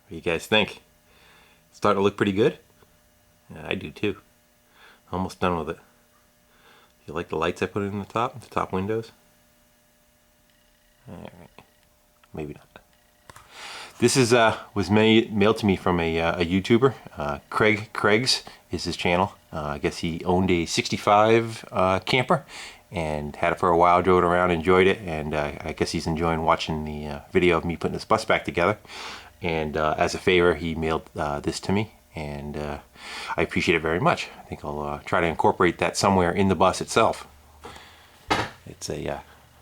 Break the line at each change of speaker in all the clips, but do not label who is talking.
What do you guys think? Starting to look pretty good? Yeah, I do too. Almost done with it. You like the lights I put in the top windows? Alright. Maybe not. This is was mailed to me from a YouTuber. Craig's is his channel. I guess he owned a 65 camper and had it for a while, drove it around, enjoyed it, and I guess he's enjoying watching the video of me putting this bus back together. And as a favor, he mailed this to me, and I appreciate it very much. I think I'll try to incorporate that somewhere in the bus itself. It's a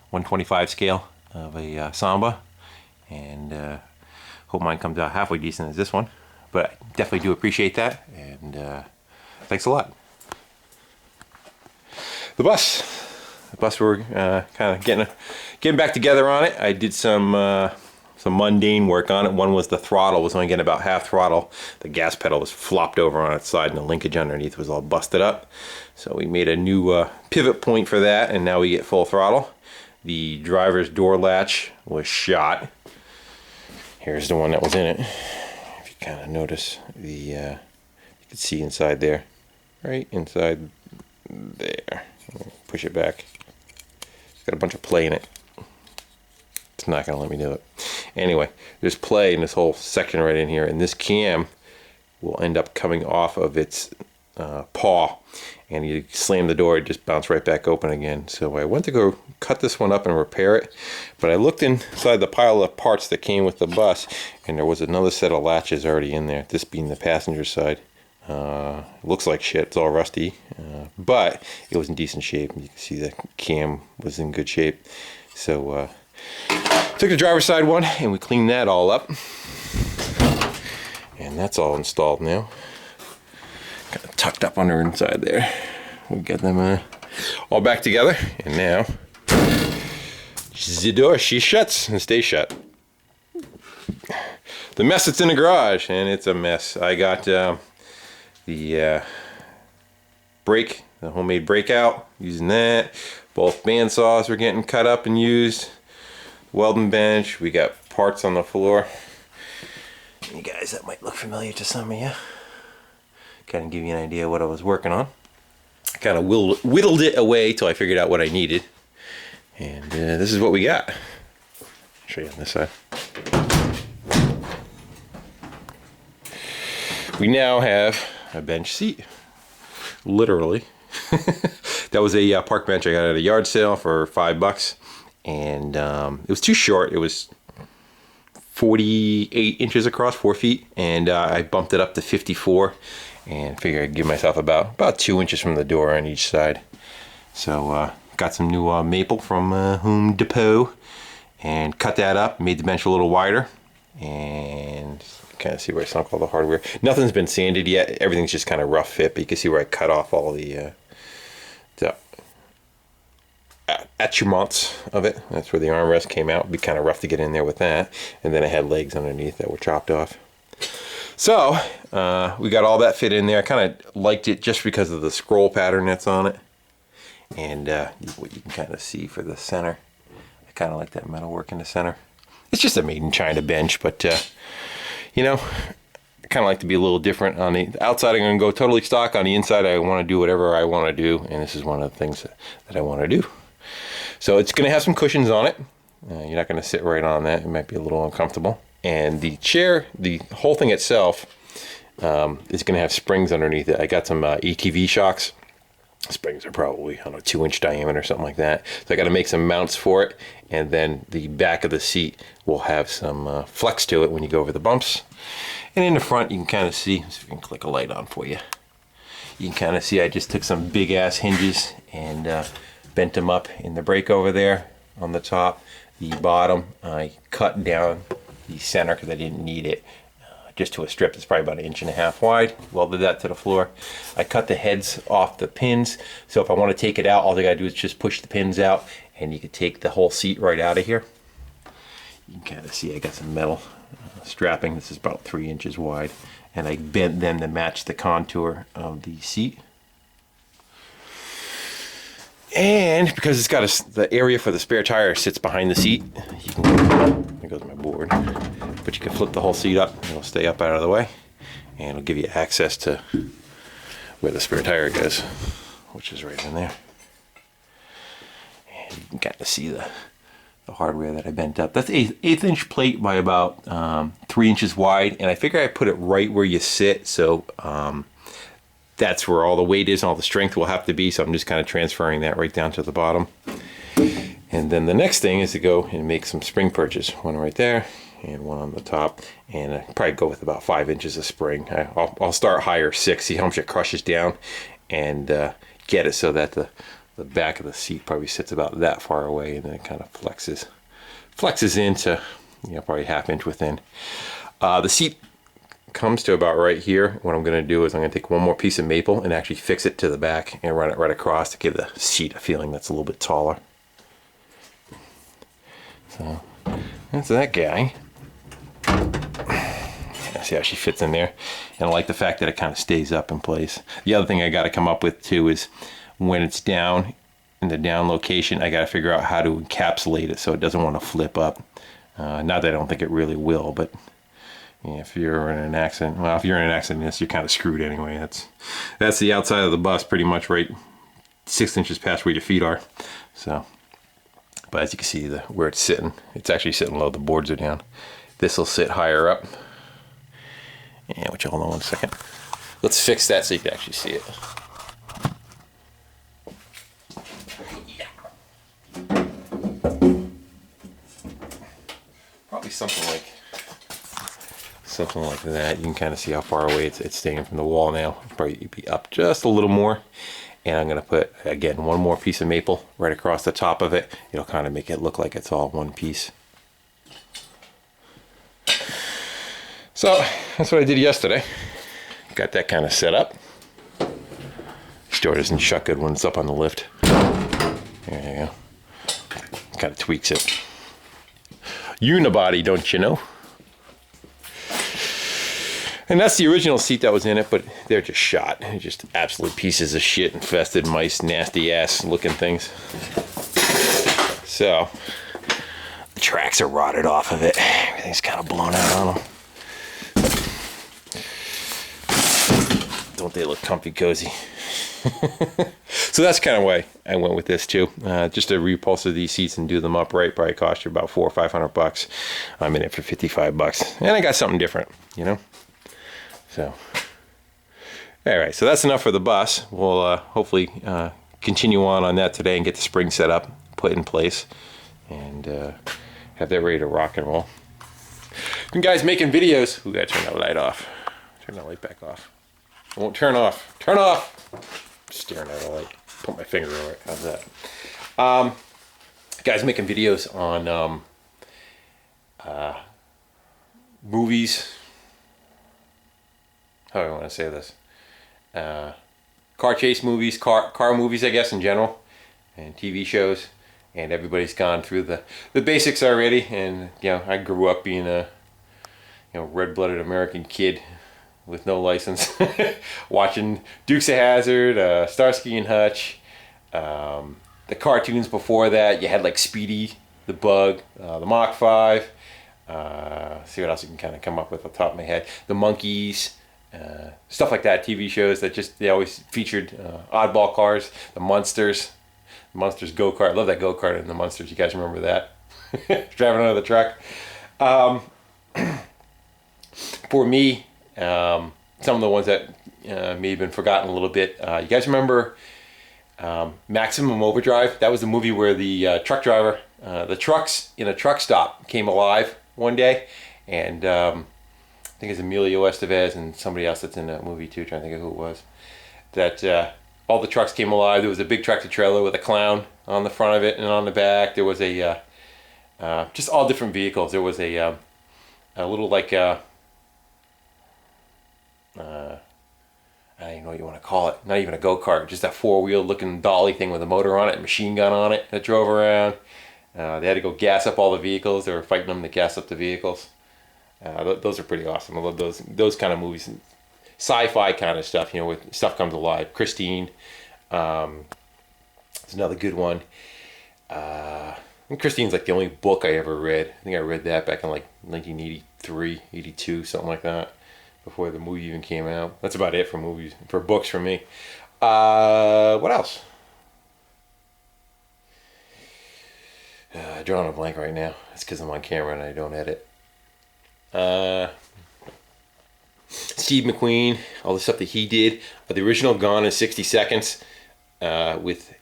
125 scale of a Samba, and hope mine comes out halfway decent as this one, but I definitely do appreciate that, and thanks a lot. The bus we're kind of getting back together on it. I did some mundane work on it. One was the throttle was only getting about half throttle. The gas pedal was flopped over on its side and the linkage underneath was all busted up. So we made a new pivot point for that, and now we get full throttle. The driver's door latch was shot. Here's the one that was in it. If you kind of notice, you can see inside there, right inside there. Push it back. It's got a bunch of play in it. It's not gonna let me do it. Anyway, there's play in this whole section right in here, and this cam will end up coming off of its paw, and you slam the door, it just bounced right back open again. So I went to go cut this one up and repair it, but I looked inside the pile of parts that came with the bus, and there was another set of latches already in there, this being the passenger side. Looks like shit, it's all rusty, but it was in decent shape. You can see the cam was in good shape. So took the driver's side one and we cleaned that all up, and that's all installed now. Kind of tucked up under inside there. We got them all back together, and now the door, she shuts and stays shut. The mess that's in the garage, and it's a mess. I got the brake, the homemade brake out, using that. Both band saws are getting cut up and used. Welding bench, we got parts on the floor. You guys, that might look familiar to some of you. Kind of give you an idea of what I was working on. I kind of whittled it away till I figured out what I needed. And this is what we got. I'll show you on this side. We now have a bench seat. Literally. That was a park bench I got at a yard sale for $5. And it was too short. It was 48 inches across, 4 feet, and I bumped it up to 54, and figured I'd give myself about 2 inches from the door on each side. So got some new maple from Home Depot, and cut that up, made the bench a little wider, and kind of see where I sunk all the hardware. Nothing's been sanded yet. Everything's just kind of rough fit, but you can see where I cut off all the attachments of it. That's where the armrest came out. It'd be kind of rough to get in there with that. And then I had legs underneath that were chopped off. So we got all that fit in there. I kind of liked it just because of the scroll pattern that's on it, and what you can kind of see for the center. I kind of like that metal work in the center. It's just a made in China bench, but you know, I kind of like to be a little different. On the outside, I'm going to go totally stock. On the inside, I want to do whatever I want to do, and this is one of the things that I want to do. So it's going to have some cushions on it. You're not going to sit right on that. It might be a little uncomfortable. And the chair, the whole thing itself, is going to have springs underneath it. I got some ATV shocks. Springs are probably, I don't know, 2-inch diameter or something like that. So I got to make some mounts for it. And then the back of the seat will have some flex to it when you go over the bumps. And in the front, you can kind of see, see if I can click a light on for you. You can kind of see I just took some big ass hinges and bent them up in the brake over there on the top. The bottom, I cut down the center because I didn't need it, just to a strip that's probably about 1.5 inches wide. Welded that to the floor. I cut the heads off the pins, so if I want to take it out, all I gotta do is just push the pins out, and you can take the whole seat right out of here. You can kind of see I got some metal strapping. This is about 3 inches wide, and I bent them to match the contour of the seat. And because it's got the area for the spare tire sits behind the seat, you can there goes my board. But you can flip the whole seat up, and it'll stay up out of the way, and it'll give you access to where the spare tire goes, which is right in there. And you can kind of see the hardware that I bent up. That's an 1/8 inch plate by about 3 inches wide, and I figure I put it right where you sit, so that's where all the weight is and all the strength will have to be, so I'm just kind of transferring that right down to the bottom. And then the next thing is to go and make some spring perches. One right there and one on the top, and I probably go with about 5 inches of spring. I'll start higher, 6, see how much it crushes down, and get it so that the back of the seat probably sits about that far away, and then it kind of flexes into, you know, probably 1/2 inch within. The seat comes to about right here. What I'm going to do is I'm going to take one more piece of maple and actually fix it to the back and run it right across to give the seat a feeling that's a little bit taller. So that's that guy. See how she fits in there, and I like the fact that it kind of stays up in place. The other thing I got to come up with too is when it's down in the down location, I got to figure out how to encapsulate it so it doesn't want to flip up. Not that I don't think it really will, but yeah, if you're in an accident, well, if you're in an accident, you're kind of screwed anyway. That's the outside of the bus, pretty much right 6 inches past where your feet are. So, but as you can see, where it's sitting, it's actually sitting low. The boards are down. This will sit higher up. Yeah, which hold on one second. Let's fix that so you can actually see it. Probably something like that. You can kind of see how far away it's staying from the wall now. Probably be up just a little more. And I'm going to put, again, one more piece of maple right across the top of it. It'll kind of make it look like it's all one piece. So that's what I did yesterday. Got that kind of set up. Door doesn't shut good when it's up on the lift. There you go. Kind of tweaks it. Unibody, don't you know? And that's the original seat that was in it, but they're just shot. They're just absolute pieces of shit, infested mice, nasty ass looking things. So the tracks are rotted off of it. Everything's kind of blown out on them. Don't they look comfy cozy? So that's kind of why I went with this too. Just to repulsor these seats and do them upright probably cost you about $400 or $500. I'm in it for $55, and I got something different, you know. So, all right. So that's enough for the bus. We'll hopefully continue on that today and get the spring set up, put in place, and have that ready to rock and roll. And guys, making videos. Ooh, gotta turn that light off. Turn that light back off. It won't turn off. Turn off! Staring at the light. Put my finger over it. How's that? Guys, making videos on movies. How do I want to say this? Car chase movies, car movies, I guess, in general, and TV shows. And everybody's gone through the basics already. And you know, I grew up being a red-blooded American kid with no license, watching Dukes of Hazzard, Starsky and Hutch, the cartoons before that. You had like Speedy the Bug, the Mach 5. See what else you can kind of come up with off the top of my head. The Monkeys, stuff like that. TV shows that they always featured oddball cars. The Munsters go-kart. I love that go-kart in the Munsters. You guys remember that? Driving under the truck. For me, some of the ones that may have been forgotten a little bit. You guys remember Maximum Overdrive? That was the movie where the truck driver, the trucks in a truck stop came alive one day, and I think it's Emilio Estevez and somebody else that's in that movie too. Trying to think of who it was. That all the trucks came alive. There was a big tractor trailer with a clown on the front of it and on the back. There was a just all different vehicles. There was a little like I don't even know what you want to call it. Not even a go-kart, just that four-wheel looking dolly thing with a motor on it, and machine gun on it that drove around. They had to go gas up all the vehicles. They were fighting them to gas up the vehicles. Those are pretty awesome. I love those kind of movies. Sci-fi kind of stuff, with stuff comes alive. Christine, it's another good one. And Christine's like the only book I ever read. I think I read that back in like 1983, 82, something like that, before the movie even came out. That's about it for books for me. What else? Drawing a blank right now. It's because I'm on camera and I don't edit. Steve McQueen, all the stuff that he did. The original Gone in 60 Seconds with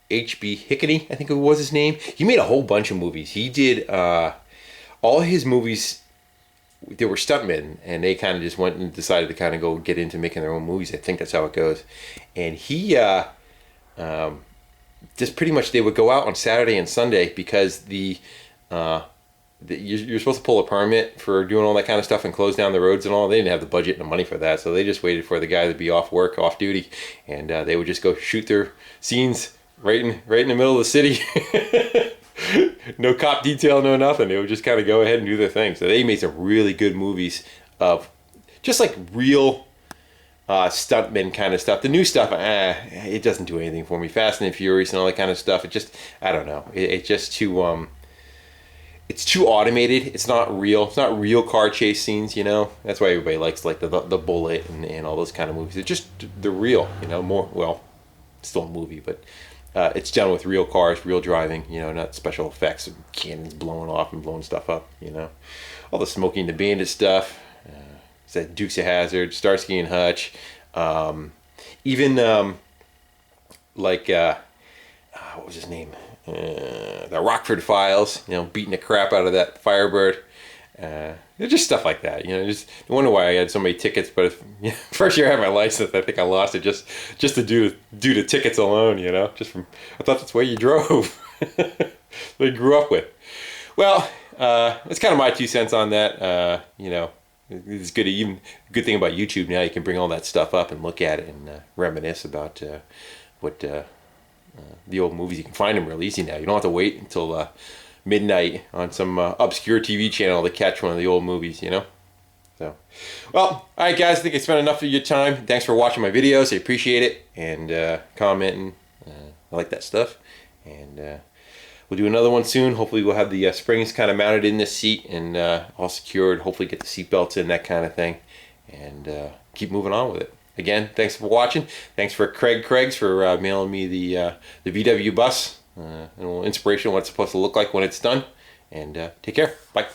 H.B. Hickney, I think it was his name. He made a whole bunch of movies. He did all his movies. They were stuntmen, and they kind of just went and decided to kind of go get into making their own movies. I think that's how it goes. And he just pretty much, they would go out on Saturday and Sunday because you're supposed to pull a permit for doing all that kind of stuff and close down the roads and all. They didn't have the budget and the money for that, so they just waited for the guy to be off work, off duty, and they would just go shoot their scenes right in the middle of the city. No cop detail, no nothing. They would just kind of go ahead and do their thing. So they made some really good movies of just like real stuntmen kind of stuff. The new stuff, it doesn't do anything for me. Fast and Furious and all that kind of stuff. It just, I don't know. It's just too it's too automated. It's not real. It's not real car chase scenes, you know. That's why everybody likes like the Bullet and all those kind of movies. It's just, they're real, you know. More, well, still a movie, but it's done with real cars, real driving, you know, not special effects and cannons blowing off and blowing stuff up, you know. All the Smokey and the Bandit stuff. Is that Dukes of Hazzard, Starsky and Hutch, even like what was his name? The Rockford Files, you know, beating the crap out of that Firebird. Just stuff like that, you know. Just I wonder why I had so many tickets. But first year I had my license, I think I lost it just to do the tickets alone, you know. Just from, I thought that's the way you drove. What I grew up with. Well, it's kind of my 2 cents on that. You know, it's good. Even good thing about YouTube now, you can bring all that stuff up and look at it and reminisce about what the old movies. You can find them real easy now. You don't have to wait until midnight on some obscure TV channel to catch one of the old movies, you know. So, well, all right, guys. I think I spent enough of your time. Thanks for watching my videos. I appreciate it, and commenting. I like that stuff, and we'll do another one soon. Hopefully, we'll have the springs kind of mounted in this seat and all secured. Hopefully, get the seat belts in, that kind of thing, and keep moving on with it. Again, thanks for watching. Thanks for Craigs for mailing me the VW bus. A little inspiration on what it's supposed to look like when it's done. And take care. Bye.